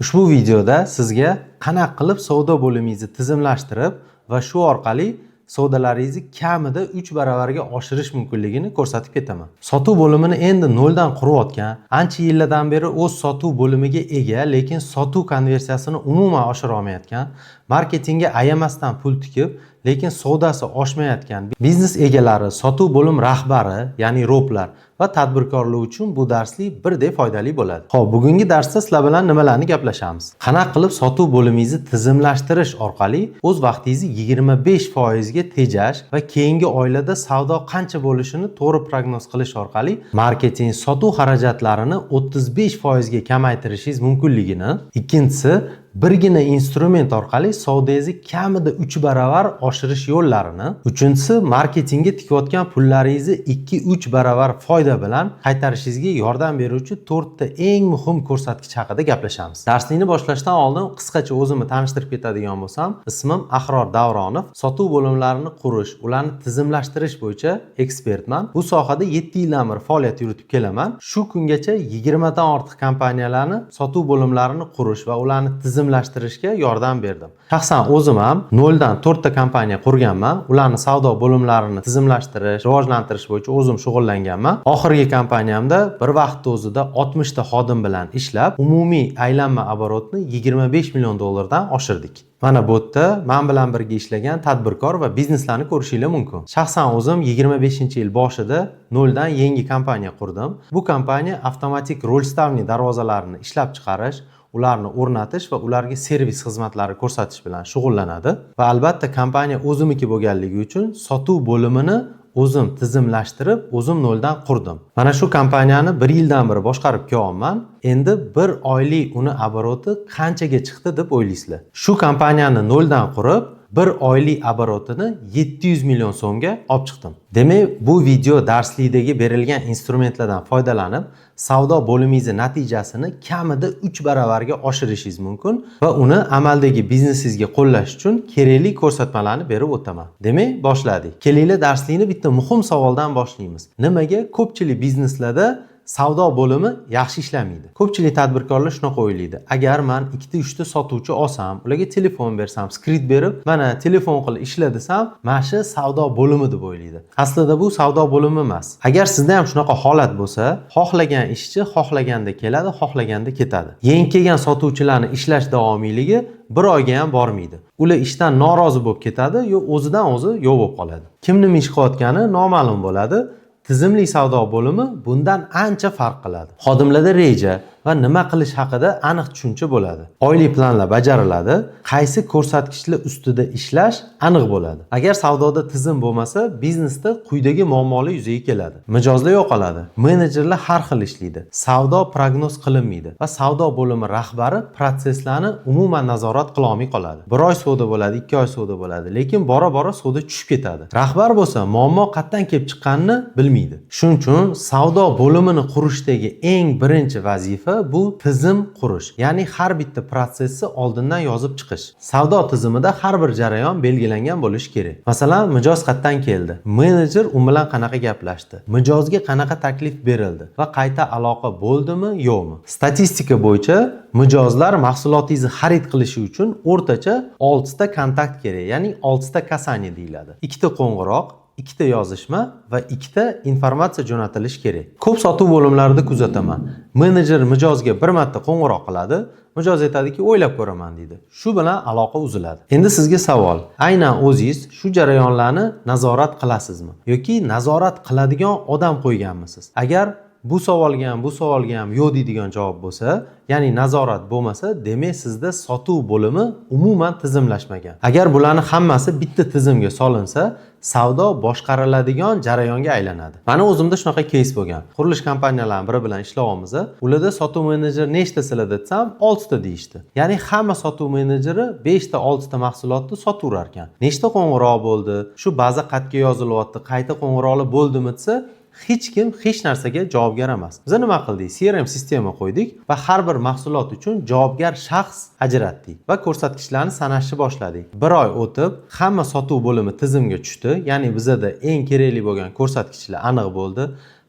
Ushbu videoda sizga qanaqa qilib savdo bo'limingizni tizimlashtirib va shu orqali savdolaringizni kamida 3 baravarga oshirish mumkinligini ko'rsatib ketaman. Sotuv bo'limini endi noldan qurayotgan, ancha yillardan beri o'z sotuv bo'limiga ega, lekin sotuv konversiyasini umuman oshira olmayotgan, marketingga ayamasdan pul tikib, lekin savdosi oshmayotgan biznes egalari, sotuv bo'lim rahbari, ya'ni ROPlar va tadbirkorlar uchun bu darslik birdek foydali bo'ladi. Xo'p, bugungi darsda sizlar bilan nimalarni gaplashamiz? Qanaqa qilib sotuv bo'limingizni tizimlashtirish orqali o'z vaqtingizni 25% ga tejash va keyingi oylarda savdo qancha bo'lishini to'g'ri prognoz qilish orqali marketing, sotuv xarajatlarini 35% ga kamaytirishingiz mumkinligini, ikkinchisi birgina instrument orqali savdongizni kamida 3 baravar oshirish yo'llarini, uchinchisi marketingga tikayotgan pullaringizni 2-3 baravar foyda bilan qaytarishingizga yordam beruvchi 4 ta eng muhim ko'rsatkich haqida gaplashamiz. Darslikni boshlashdan oldin qisqacha o'zimni tanishtirib ketadigan bo'lsam, ismim Ahror Davronov, sotuv bo'limlarini qurish, ularni tizimlashtirish bo'yicha ekspertman. Bu sohada 7 yildan beri faoliyat yuritib kelaman. Shu kungacha 20 dan ortiq kompaniyalarni sotuv bo'limlarini qurish va ularni tizimlashtirishga yordam berdim. Shaxsan o'zim ham 0 dan 4 ta kompaniya qurganman. Ularni savdo bo'limlarini tizimlashtirish, rivojlantirish bo'yicha o'zim shug'ullanganman. Oxirgi kompaniyamda bir vaqtda o'zida 60 ta xodim bilan ishlab, umumiy aylanma oborotni 25 million dollardan oshirdik. Mana bu yerda men bilan birga ishlagan tadbirkor va bizneslarni ko'rishinglar mumkin. Shaxsan o'zim 25-yil boshida 0 dan yangi kompaniya qurdim. Bu kompaniya avtomatik rollstavni darvozalarini ishlab chiqarish, ularni o'rnatish va ularga servis xizmatlari ko'rsatish bilan shug'ullanadi va albatta kompaniya o'zimniki bo'lganligi uchun sotuv bo'limini o'zim tizimlashtirib, o'zim 0 dan qurdim. Mana shu kompaniyani 1 yildan beri boshqarib kelyapman. Endi 1 oylik uni oboroti qanchaga chiqdi deb o'ylaysizlar? Shu kompaniyani 0 dan qurib, 1 oylik oborotini 700 million so'mga olib chiqdim. Demak, bu video darslikdagi berilgan instrumentlardan foydalanib, savdo bo'limingiz natijasini kamida 3 baravarga oshirishingiz mumkin va uni amaldagi biznesingizga qo'llash uchun kerakli ko'rsatmalarni berib o'taman. Demak, boshladik. Kelinglar darslikni bitta muhim savoldan boshlaymiz. Nimaga ko'pchilik bizneslarda savdo bo'limi yaxshi ishlamaydi? Ko'pchilik tadbirkorlar shunaqa o'ylaydi. Agar men 2-3 ta sotuvchi olsam, ularga telefon bersam, skript berib, mana telefon qilib ishla desam, mana shu savdo bo'limi deb o'ylaydi. Aslida bu savdo bo'limi emas. Agar sizda ham shunaqa holat bo'lsa, xohlagan ishchi xohlaganda keladi, xohlaganda ketadi. Yangi kelgan sotuvchilarning ishlash davomiyligi 1 oyga ham bormaydi. Ular ishdan norozi bo'lib ketadi, yo o'zidan o'zi yo'q bo'lib qoladi. Kimning ish qilayotgani noma'lum bo'ladi. Tizimli savdo bo'limi bundan ancha farq qiladi. Xodimlarda reja va nima qilish haqida aniq tushuncha bo'ladi. Oylik planlar bajariladi, qaysi ko'rsatkichlar ustida ishlash aniq bo'ladi. Agar savdoda tizim bo'lmasa, biznesda quyidagi muammolar yuzaga keladi. Mijozlar yo'qoladi, menejerlar har xil ishlaydi, savdo prognoz qilinmaydi va savdo bo'limi rahbari proseslarni umuman nazorat qila olmay qoladi. 1 oy savdo bo'ladi, 2 oy savdo bo'ladi, lekin bora-bora savdo tushib ketadi. Rahbar bo'lsa, muammo qayerdan kelib chiqqanini bilmaydi. Shuning uchun savdo bo'limini qurishdagi eng birinchi vazifa bu tizim qurish, ya'ni har bitta prosesni oldindan yozib chiqish. Savdo tizimida har bir jarayon belgilangan bo'lishi kerak. Masalan, mijoz qayerdan keldi? Menejer u bilan qanaqa gaplashdi? Mijozga qanaqa taklif berildi va qayta aloqa bo'ldimi, yo'qmi? Statistika bo'yicha mijozlar mahsulotingizni xarid qilishi uchun o'rtacha 6 ta kontakt kerak, ya'ni 6 ta kasaniya deyiladi. 2 ta qo'ng'iroq, 2 ta yozishma va 2 ta informatsiya jo'natilishi kerak. Ko'p sotuv bo'limlarida kuzataman. Menejer mijozga bir marta qo'ng'iroq qiladi, mijoz aytadiki, o'ylab ko'raman deydi. Shu bilan aloqa uziladi. Endi sizga savol. Aynan o'zingiz shu jarayonlarni nazorat qilasizmi yoki nazorat qiladigan odam qo'yganmisiz? Agar bu savolga ham yo'q deydigan javob bo'lsa, ya'ni nazorat bo'lmasa, demak sizda sotuv bo'limi umuman tizimlashmagan. Agar bularning hammasi bitta tizimga solinsa, savdo boshqariladigan jarayonga aylanadi. Mana o'zimda shunaqa case bo'lgan. Qurilish kompaniyalarining biri bilan ishlayapmiz. Ularda sotuv menejeri nechtasizlar desam, 6 ta deyishdi. Ya'ni hamma sotuv menejeri 5 ta 6 ta mahsulotni sotaverar ekan. Nechta qo'ng'iroq bo'ldi? Shu baza xatga yozilyapti, qayta qo'ng'iroqlar bo'ldimi desa, hech kim hech narsaga javobgar emas. Biz nima qildik? CRM sistema qo'ydik va har bir mahsulot uchun javobgar shaxs ajratdik va ko'rsatkichlarni sanashni boshladik. 1 oy o'tib, hamma sotuv bo'limi tizimga tushdi. Ya'ni bizda eng kerakli bo'lgan ko'rsatkichlar aniq bo'ldi.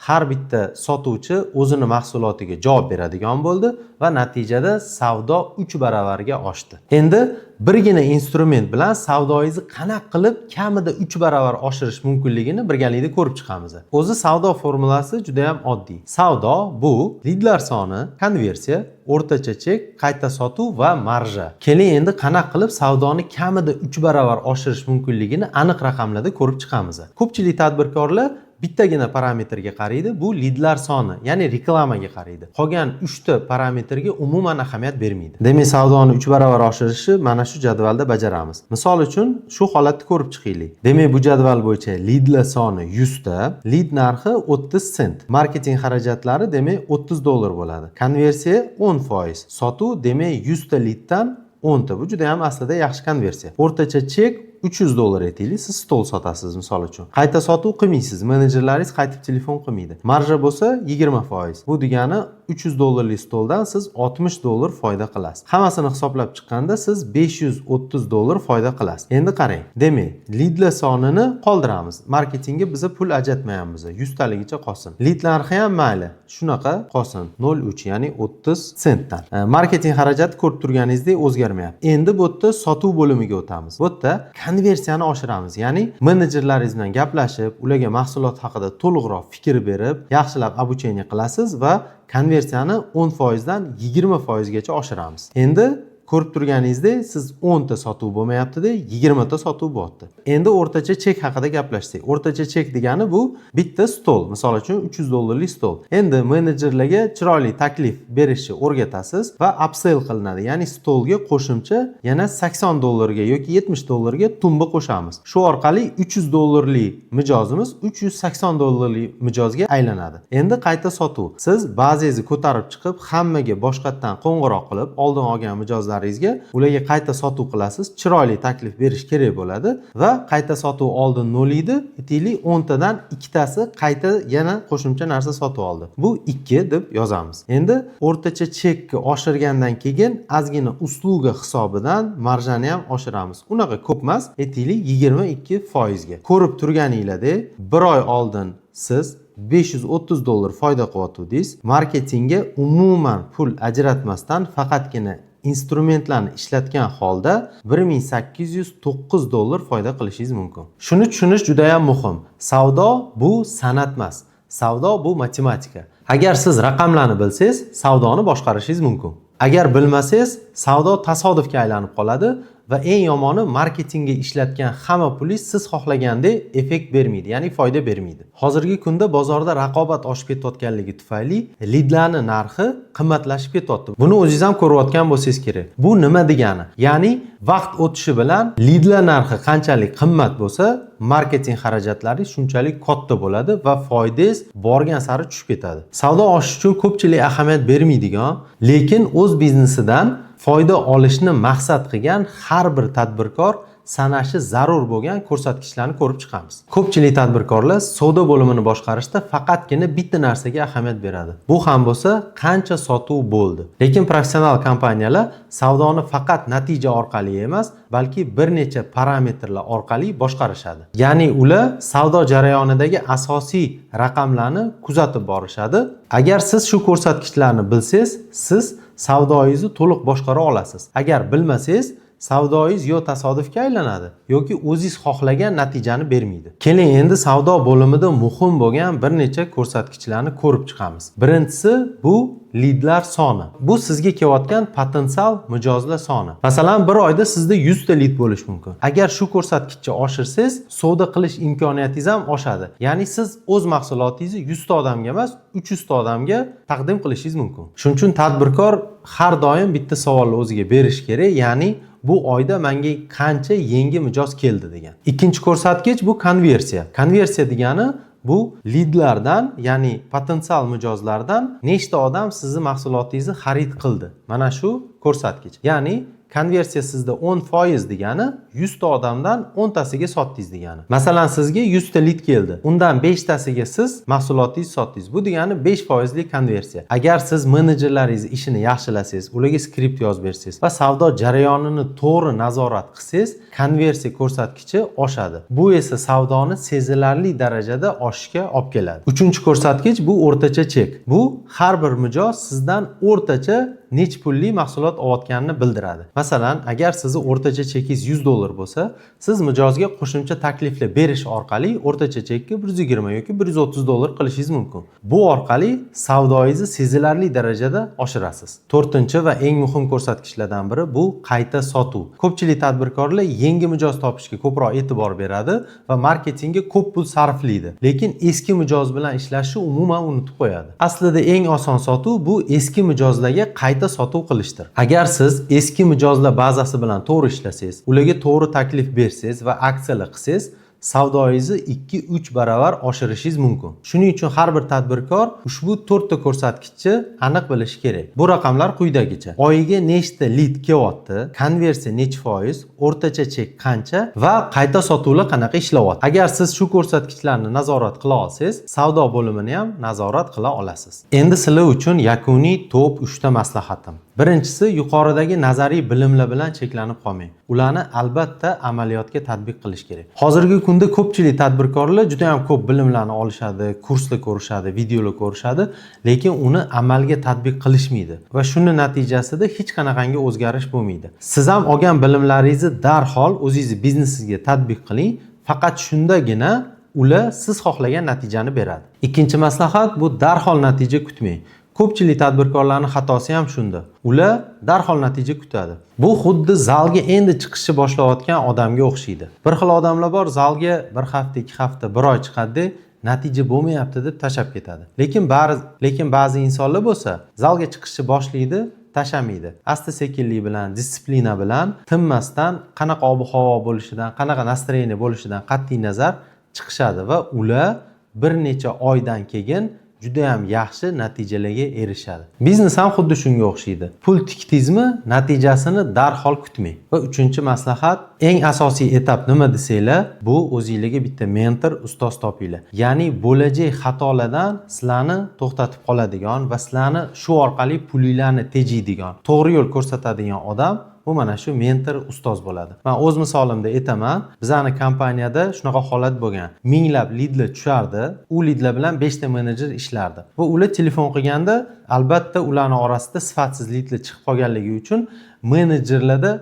har bitta sotuvchi o'zini mahsulotiga javob beradigan bo'ldi va natijada savdo 3 baravarga oshdi. Endi birgina instrument bilan savdoingizni qanaqa qilib kamida 3 baravar oshirish mumkinligini birgalikda ko'rib chiqamiz. O'zi savdo formulasi juda ham oddiy. Savdo bu lidlar soni, konversiya, o'rtacha chek, qayta sotuv va marja. Keling endi qanaqa qilib savdoni kamida 3 baravar oshirish mumkinligini aniq raqamlarda ko'rib chiqamiz. Ko'pchilik tadbirkorlar bittagina parametrga qaraydi, bu lidlar soni, ya'ni reklamaga qaraydi. Qolgan 3 ta parametrga umuman ahamiyat bermaydi. Demak, savdoni 3 baravar oshirishni mana shu jadvalda bajaramiz. Misol uchun shu holatni ko'rib chiqaylik. Demak, bu jadval bo'yicha lidlar soni 100 ta, lid narxi 30 sent. Marketing xarajatlari demak 30 dollar bo'ladi. Konversiya 10%. Sotuv demak 100 ta liddan 10 ta. Bu juda ham aslida yaxshi konversiya. O'rtacha chek 300 dollar aytaylik, siz stol sotasiz misol uchun. Qayta sotuv qilmaysiz, menejerlaringiz qaytib telefon qilmaydi. Marja bo'lsa 20%. Bu degani 300 dollarlik stoldan siz 60 dollar foyda qilasiz. Hammasini hisoblab chiqqanda siz 530 dollar foyda qilasiz. Endi qarang. Demak, lidlar sonini qoldiramiz. Marketingga biz pul ajratmayapmiz. 100 taligicha qolsin. Lid narxi ham mayli, shunaqa qolsin. 0.3, ya'ni 30 sentdan. Marketing xarajati ko'rib turganingizdek o'zgarmayapti. Endi bu yerda sotuv bo'limiga o'tamiz. Bu yerda konversiyani oshiramiz. Ya'ni menejerlaringiz bilan gaplashib, ularga mahsulot haqida to'liqroq fikr berib, yaxshilab obucheniya qilasiz va konversiyani 10% dan 20% gacha oshiramiz. Endi ko'rib turganingizdek, siz 10 ta sotuv bo'lmayapti-da, 20 ta sotuv bo'lyapti. Endi o'rtacha chek haqida gaplashsak. O'rtacha chek degani bu bitta stol, misol uchun 300 dollarlik stol. Endi menejerlarga chiroyli taklif berishni o'rgatasiz va upsell qilinadi. Ya'ni stolga qo'shimcha yana 80 dollarga yoki 70 dollarga tumba qo'shamiz. Shu orqali 300 dollarlik mijozimiz 380 dollarlik mijozga aylanadi. Endi qayta sotuv. Siz bazingizni ko'tarib chiqib, hammaga boshqatdan qo'ng'iroq qilib, oldin olgan mijozlar ularga qayta sotuv qilasiz, chiroyli taklif berish kerak bo'ladi va qayta sotuv oldin 0 edi, aytaylik 10 tadan 2 tasi qayta yana qo'shimcha narsa sotib oldi. Bu 2 deb yozamiz. Endi o'rtacha chekni oshirgandan keyin ozgina usluga hisobidan marjani ham oshiramiz. Unaqa ko'p emas, aytaylik 22% ga. Ko'rib turganinglardek, 1 oy oldin siz 530 dollar foyda qilyapsiz. Marketingga umuman pul ajratmasdan faqatgina instrumentlarni ishlatgan holda 1809 dollar foyda qilishingiz mumkin. Shuni tushunish juda ham muhim. Savdo bu san'at emas. Savdo bu matematika. Agar siz raqamlarni bilsangiz, savdoni boshqarishingiz mumkin. Agar bilmasangiz, savdo tasodifga aylanib qoladi va eng yomoni marketingga ishlatgan hamma pulingiz siz xohlagandek effekt bermaydi, ya'ni foyda bermaydi. Hozirgi kunda bozorda raqobat oshib ketayotganligi tufayli lidlarning narxi qimmatlashib ketyapti. Buni o'zingiz ham ko'rayotgan bo'lsangiz kerak. Bu nima degani? Ya'ni vaqt o'tishi bilan lidlar narxi qanchalik qimmat bo'lsa, marketing xarajatlari shunchalik katta bo'ladi va foydangiz borgan sari tushib ketadi. Savdo oshish uchun ko'pchilik ahamiyat bermaydigan, lekin o'z biznesidan foyda olishni maqsad qilgan har bir tadbirkor sanashi zarur bo'lgan ko'rsatkichlarni ko'rib chiqamiz. Ko'pchilik tadbirkorlar savdo bo'limini boshqarishda faqatgina bitta narsaga ahamiyat beradi. Bu ham bo'lsa, qancha sotuv bo'ldi. Lekin professional kompaniyalar savdoni faqat natija orqali emas, balki bir necha parametrlar orqali boshqarishadi. Ya'ni ular savdo jarayonidagi asosiy raqamlarni kuzatib borishadi. Agar siz shu ko'rsatkichlarni bilsangiz, siz savdoingizni to'liq boshqara olasiz. Agar bilmasangiz, savdoingiz yo tasodifga aylanadi yoki o'zingiz xohlagan natijani bermaydi. Keling endi savdo bo'limida muhim bo'lgan bir necha ko'rsatkichlarni ko'rib chiqamiz. Birinchisi bu lidlar soni. Bu sizga kelayotgan potensial mijozlar soni. Masalan, bir oyda sizda 100 ta lid bo'lish mumkin. Agar shu ko'rsatkichni oshirsangiz, savdo qilish imkoniyatingiz ham oshadi. Ya'ni siz o'z mahsulotingizni 100 ta odamga emas, 300 ta odamga taqdim qilishingiz mumkin. Shuning uchun tadbirkor har doim bitta savolni o'ziga berish kerak, ya'ni bu oyda menga qancha yangi mijoz keldi degan. Ikkinchi ko'rsatkich bu konversiya. Konversiya degani bu lidlardan, ya'ni potensial mijozlardan nechta odam sizni mahsulotingizni xarid qildi. Mana shu ko'rsatkich. Ya'ni konversiya sizda 10% degani 100 ta odamdan 10 tasiga sotdingiz degani. Masalan, sizga 100 ta lead keldi. Undan 5 tasiga siz mahsulotingizni sotdingiz. Bu degani 5% lik konversiya. Agar siz menejerlaringiz ishini yaxshilasangiz, ularga skript yozib bersangiz va savdo jarayonini to'g'ri nazorat qilsangiz, konversiya ko'rsatkichi oshadi. Bu esa savdoni sezilarli darajada oshishga olib keladi. 3-ko'rsatkich bu o'rtacha chek. Bu har bir mijoz sizdan o'rtacha nech pulli mahsulot olayotganini bildiradi. Masalan, agar sizni o'rtacha chekingiz $100 bo'lsa, siz mijozga qo'shimcha takliflar berish orqali o'rtacha chekni $120 yoki $130 qilishingiz mumkin. Bu orqali savdoingizni sezilarli darajada oshirasiz. 4 va eng muhim ko'rsatkichlardan biri bu qayta sotuv. Ko'pchilik tadbirkorlar yangi mijoz topishga ko'proq e'tibor beradi va marketingga ko'p pul sarflaydi. Lekin eski mijoz bilan ishlashni umuman unutib qo'yadi. Aslida eng oson sotuv bu eski mijozlarga qayta sotuv qilishdir. Agar siz eski mijozlar bazasi bilan to'g'ri ishlasangiz, ularga to'g'ri taklif bersangiz va aksiyalar qilsangiz, savdoingizni 2-3 baravar oshirishingiz mumkin. Shuning uchun har bir tadbirkor ushbu 4 ta ko'rsatkichni aniq bilishi kerak. Bu raqamlar quyidagicha: oyiga nechta lead kelyapti, konversiya necha foiz, o'rtacha chek qancha va qayta sotuvlar qanaqa ishlayapti. Agar siz shu ko'rsatkichlarni nazorat qila olsangiz, savdo bo'limini ham nazorat qila olasiz. Endi sizlar uchun yakuniy top 3 ta maslahatim. Birinchisi, yuqoridagi nazariy bilimlar bilan cheklanib qolmang. Ularni albatta amaliyotga tatbiq qilish kerak. Hozirgi kunda ko'pchilik tadbirkorlar juda ham ko'p bilimlarni olishadi, kurslar ko'rishadi, videolar ko'rishadi, lekin uni amalga tatbiq qilishmaydi va shuni natijasida hech qanaqangi o'zgarish bo'lmaydi. Siz ham olgan bilimlaringizni darhol o'zingizning biznesingizga tatbiq qiling. Faqat shundagina ular siz xohlagan natijani beradi. Ikkinchi maslahat bu darhol natija kutmang. Ko'pchilik tadbirkorlarning xatosi ham shunda. Ular darhol natija kutadi. Bu xuddi zalga endi chiqishni boshlayotgan odamga o'xshaydi. Bir xil odamlar bor, zalga 1 hafta, 2 hafta, 1 oy chiqadi, natija bo'lmayapti deb tashab ketadi. Lekin ba'zi insonlar bo'lsa, zalga chiqishni boshlaydi, tashamaydi. Asta-sekinlik bilan, disiplina bilan, tinmasdan qanaqa ob-havo bo'lishidan, qanaqa nastroyeniya bo'lishidan qat'iy nazar chiqishadi va ular bir necha oydan keyin juda ham yaxshi natijalarga erishadi. Biznes ham xuddi shunga o'xshaydi. Pul tikdingizmi, natijasini darhol kutmang. Va 3-maslahat, eng asosiy etap nima desanglar, bu o'zingizga bitta mentor, ustoz topinglar. Ya'ni bo'lajak xatolardan sizlarni to'xtatib qoladigan va sizlarni shu orqali pulinglarni tejaydigan, to'g'ri yo'l ko'rsatadigan odam bu mana shu mentor, ustoz bo'ladi. Men o'z misolimda aytaman, bizning kompaniyada shunaqa holat bo'lgan. Minglab leadlar tushardi, u leadlar bilan 5 ta menejer ishlardi. Va ular telefon qilganda, albatta ularning orasida sifatsiz leadlar chiqib qolganligi uchun menejerlarda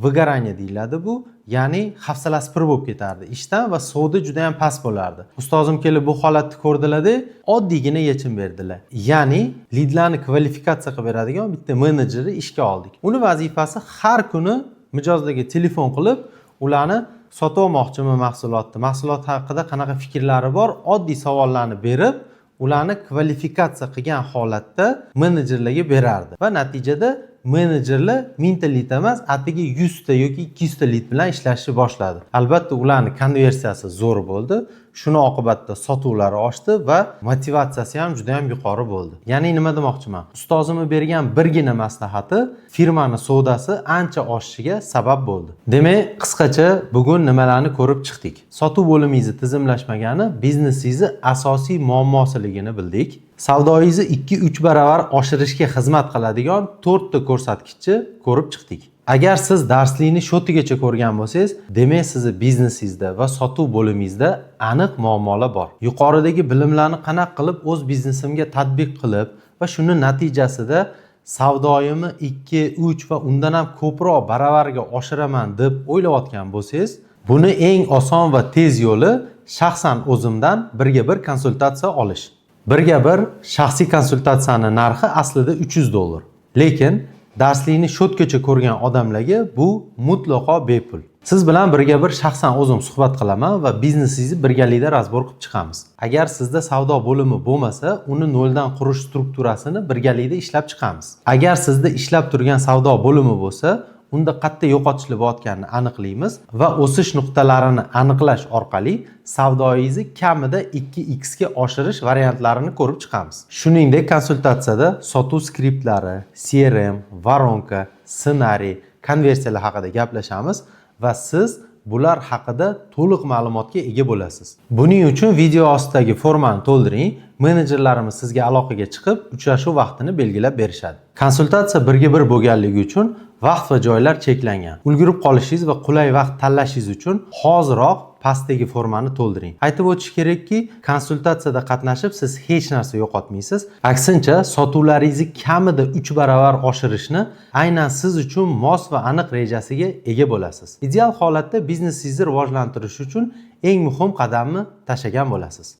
выгорание deyiladi bu. Ya'ni hafsalasi pir bo'lib ketardi ishdan va savdo juda ham past bo'lardi. Ustozim kelib bu holatni ko'rdilar-da, oddiygina yechim berdilar. Ya'ni leadlarni kvalifikatsiya qilib beradigan bitta menejerni ishga oldik. Uni vazifasi har kuni mijozlarga telefon qilib, ularni sotmoqchimi mahsulotni, mahsulot haqida qanaqa fikrlari bor, oddiy savollarni berib, ularni kvalifikatsiya qilgan holatda menejerlarga berardi. Va natijada menejerlar 1000 ta lead emas, atigi 100 ta yoki 200 ta lead bilan ishlashni boshladi. Albatta ularning konversiyasi zo'r bo'ldi. Shuni oqibatda sotuvlari oshdi va motivatsiyasi ham juda ham yuqori bo'ldi. Ya'ni nima demoqchiman? Ustozimning bergan birgina maslahati firmaning savdosi ancha oshishiga sabab bo'ldi. Demak, qisqacha bugun nimalarni ko'rib chiqdik? Sotuv bo'limingizni tizimlashmagani biznesingizning asosiy muammosiligini bildik. Savdoingizni 2-3 baravar oshirishga xizmat qiladigan 4 ta ko'rsatkichni ko'rib chiqdik. Agar siz darslikni shotigacha ko'rgan bo'lsangiz, demak sizning biznesingizda va sotuv bo'limingizda aniq muammolar bor. Yuqoridagi bilimlarni qanaqa qilib o'z biznesimga tatbiq qilib va shuni natijasida savdoyimni 2, 3 va undan ham ko'proq baravarga oshiraman deb o'ylayotgan bo'lsangiz, buni eng oson va tez yo'li shaxsan o'zimdan birga bir konsultatsiya olish. Birga bir shaxsiy konsultatsiyaning narxi aslida $300. Lekin darslikni shotgacha ko'rgan odamlarga bu mutlaqo bepul. Siz bilan birga bir shaxsan o'zim suhbat qilaman va biznesingizni birgalikda razbor qilib chiqamiz. Agar sizda savdo bo'limi bo'lmasa, uni noldan qurish strukturasini birgalikda ishlab chiqamiz. Agar sizda ishlab turgan savdo bo'limi bo'lsa, unda qayerda yo'qotishlar bo'layotganini aniqlaymiz va o'sish nuqtalarini aniqlash orqali savdoyingizni kamida 2x ga oshirish variantlarini ko'rib chiqamiz. Shuningdek, konsultatsiyada sotuv skriptlari, CRM, voronka, ssenariy, konversiyalar haqida gaplashamiz va siz bular haqida to'liq ma'lumotga ega bo'lasiz. Buning uchun video ostidagi formani to'ldiring, menejerlarimiz sizga aloqaga chiqib, uchrashuv vaqtini belgilab berishadi. Konsultatsiya birga bir bo'lganligi uchun vaqt va joylar cheklangan. Ulgurib qolishingiz va qulay vaqt tanlashingiz uchun hoziroq pastdagi formani to'ldiring. Aytib o'tish kerakki, konsultatsiyada qatnashib siz hech narsa yo'qotmaysiz. Aksincha, sotuvlaringizni kamida 3 baravar oshirishni aynan siz uchun mos va aniq rejasiga ega bo'lasiz. Ideal holatda biznesingizni rivojlantirish uchun eng muhim qadamni tashlagan bo'lasiz.